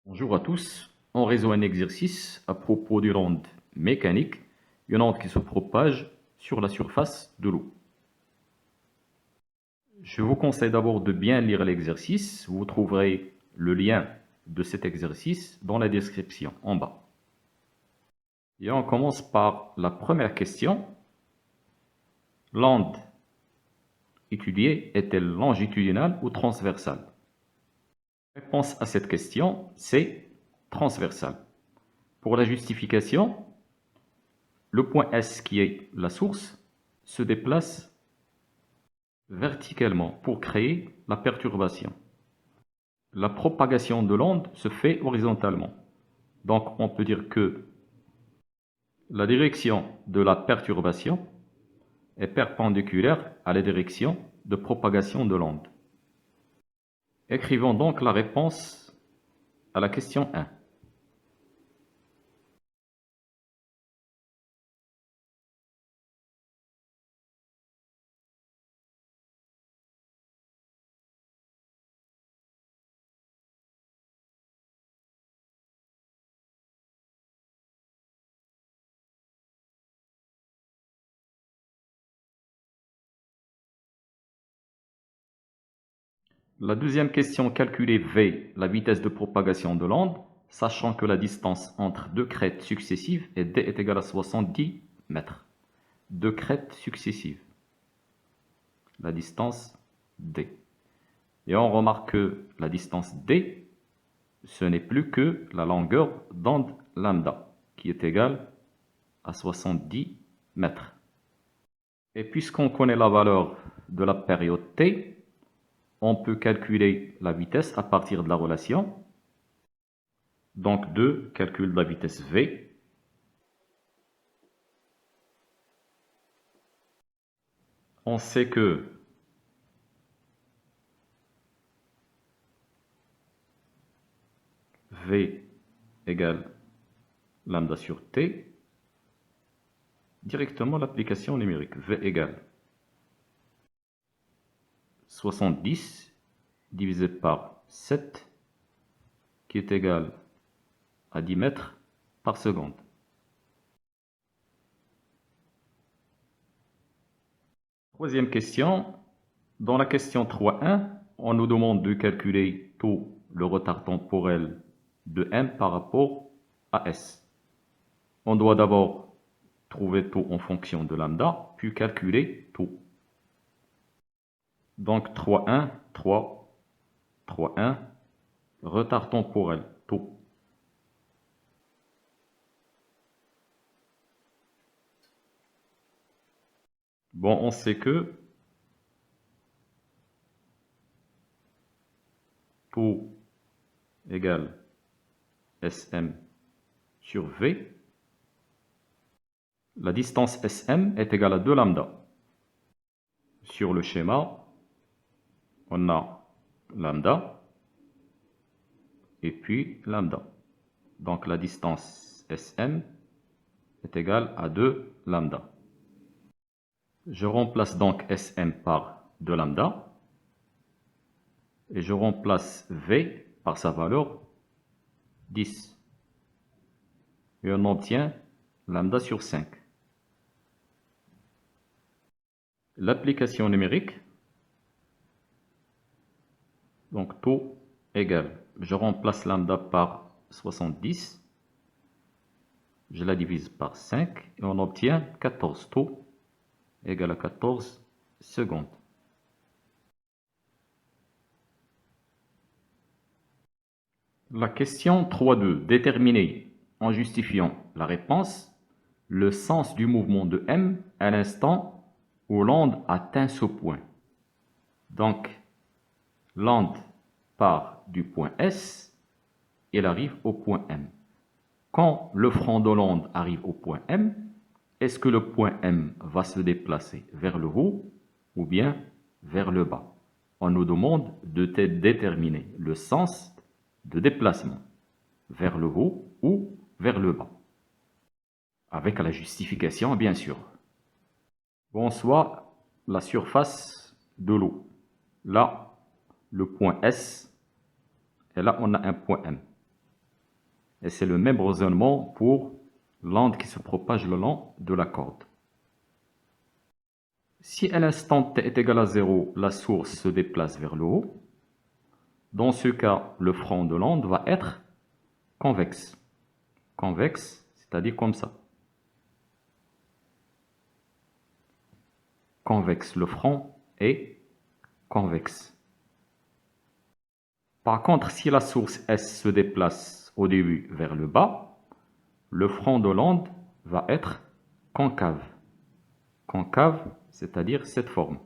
Bonjour à tous. On résout un exercice à propos d'une onde mécanique, une onde qui se propage sur la surface de l'eau. Je vous conseille d'abord de bien lire l'exercice. Vous trouverez le lien de cet exercice dans la description en bas. Et on commence par la première question. L'onde étudiée est-elle longitudinale ou transversale? La réponse à cette question, c'est transversale. Pour la justification, le point S, qui est la source, se déplace verticalement pour créer la perturbation. La propagation de l'onde se fait horizontalement. Donc on peut dire que la direction de la perturbation est perpendiculaire à la direction de propagation de l'onde. Écrivons donc la réponse à la question 1. La deuxième question, calculer V, la vitesse de propagation de l'onde, sachant que la distance entre deux crêtes successives est d est égale à 70 mètres. Deux crêtes successives. La distance d. Et on remarque que la distance d, ce n'est plus que la longueur d'onde lambda, qui est égale à 70 mètres. Et puisqu'on connaît la valeur de la période t, on peut calculer la vitesse à partir de la relation. Donc 2, calcul de la vitesse v. On sait que v égale lambda sur t. Directement l'application numérique. V égale 70 divisé par 7, qui est égal à 10 mètres par seconde. Troisième question. Dans la question 3.1, on nous demande de calculer tout le retard temporel de m par rapport à s. On doit d'abord trouver tout en fonction de lambda, puis calculer tout. Donc 3.1, 3, 3.1, retard temporel, tout. Bon, on sait que tout égale Sm sur V. La distance Sm est égale à 2 lambda. Sur le schéma, on a lambda et puis lambda. Donc la distance Sm est égale à 2 lambda. Je remplace donc Sm par 2 lambda et je remplace V par sa valeur 10. Et on obtient lambda sur 5. L'application numérique, donc taux égal, je remplace lambda par 70, je la divise par 5 et on obtient 14. Taux égale à 14 secondes. La question 3.2. Déterminer, en justifiant la réponse, le sens du mouvement de m à l'instant où l'onde atteint ce point. Donc, l'onde part du point S, et elle arrive au point M. Quand le front de l'onde arrive au point M, est-ce que le point M va se déplacer vers le haut ou bien vers le bas? On nous demande de déterminer le sens de déplacement vers le haut ou vers le bas. Avec la justification, bien sûr. Bon, soit la surface de l'eau. Là, le point S, et là, on a un point M. Et c'est le même raisonnement pour l'onde qui se propage le long de la corde. Si à l'instant t est égal à 0, la source se déplace vers le haut, dans ce cas, le front de l'onde va être convexe. Convexe, c'est-à-dire comme ça. Convexe, le front est convexe. Par contre, si la source S se déplace au début vers le bas, le front de l'onde va être concave. Concave, c'est-à-dire cette forme.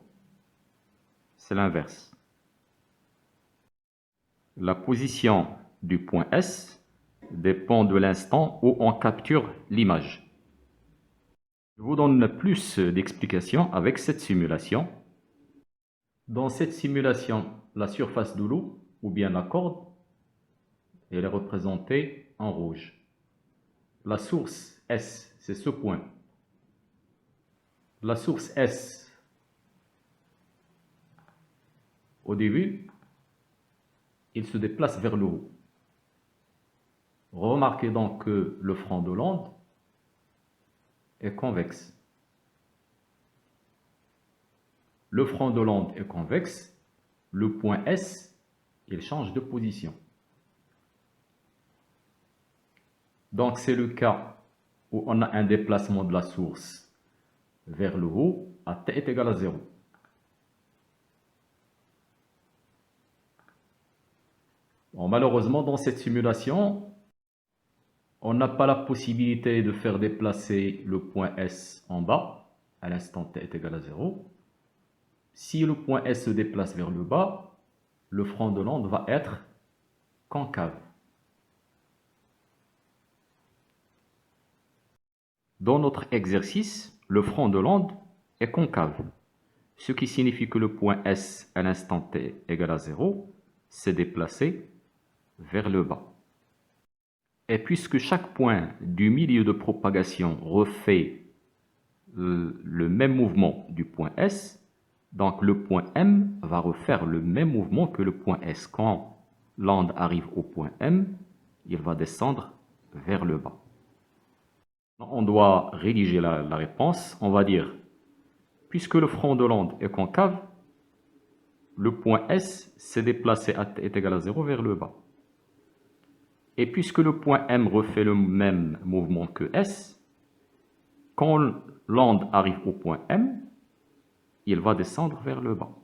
C'est l'inverse. La position du point S dépend de l'instant où on capture l'image. Je vous donne plus d'explications avec cette simulation. Dans cette simulation, la surface de l'eau, ou bien la corde, elle est représentée en rouge. La source S, c'est ce point. La source S, au début, il se déplace vers le haut. Remarquez donc que le front de l'onde est convexe. Le front de l'onde est convexe, le point S, il change de position. Donc c'est le cas où on a un déplacement de la source vers le haut à t est égal à 0. Bon, malheureusement, dans cette simulation, on n'a pas la possibilité de faire déplacer le point S en bas à l'instant t est égal à 0. Si le point S se déplace vers le bas, le front de l'onde va être concave. Dans notre exercice, le front de l'onde est concave, ce qui signifie que le point S à l'instant t égal à 0 s'est déplacé vers le bas. Et puisque chaque point du milieu de propagation refait le même mouvement du point S, donc le point M va refaire le même mouvement que le point S. Quand l'onde arrive au point M, il va descendre vers le bas. On doit rédiger la réponse. On va dire, puisque le front de l'onde est concave, le point S s'est déplacé à t est égal à 0 vers le bas. Et puisque le point M refait le même mouvement que S, quand l'onde arrive au point M, il va descendre vers le bas.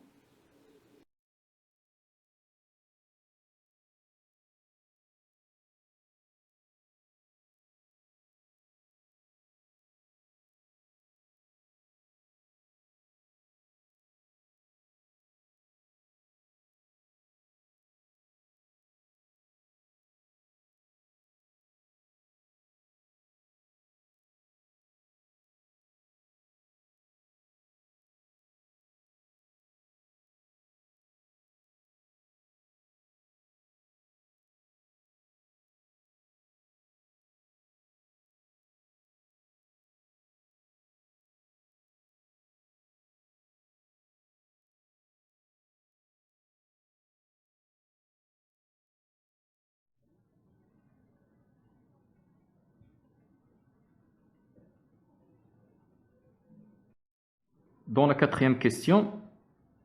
Dans la quatrième question,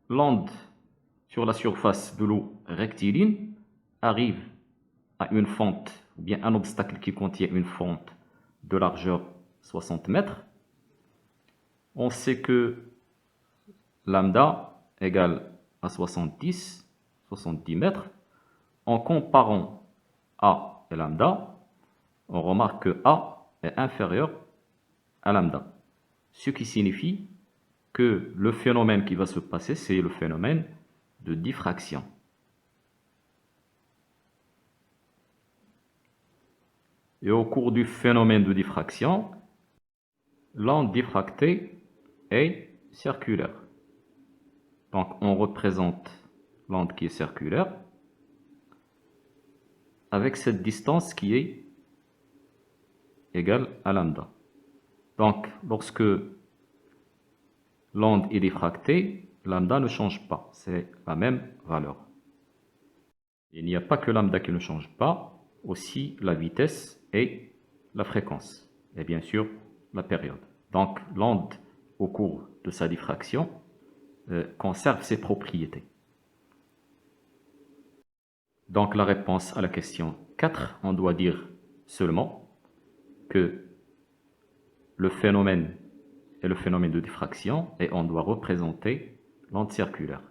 l'onde sur la surface de l'eau rectiligne arrive à une fente, ou bien un obstacle qui contient une fente de largeur 60 mètres. On sait que lambda égale à 70 mètres. En comparant A et lambda, on remarque que A est inférieur à lambda, ce qui signifie que le phénomène qui va se passer, c'est le phénomène de diffraction. Et au cours du phénomène de diffraction, l'onde diffractée est circulaire. Donc on représente l'onde qui est circulaire avec cette distance qui est égale à lambda. Donc lorsque l'onde est diffractée, lambda ne change pas, c'est la même valeur. Il n'y a pas que lambda qui ne change pas. aussi la vitesse et la fréquence, et bien sûr la période. Donc l'onde, au cours de sa diffraction, conserve ses propriétés. Donc la réponse à la question 4, on doit dire seulement que le phénomène est le phénomène de diffraction et on doit représenter l'onde circulaire.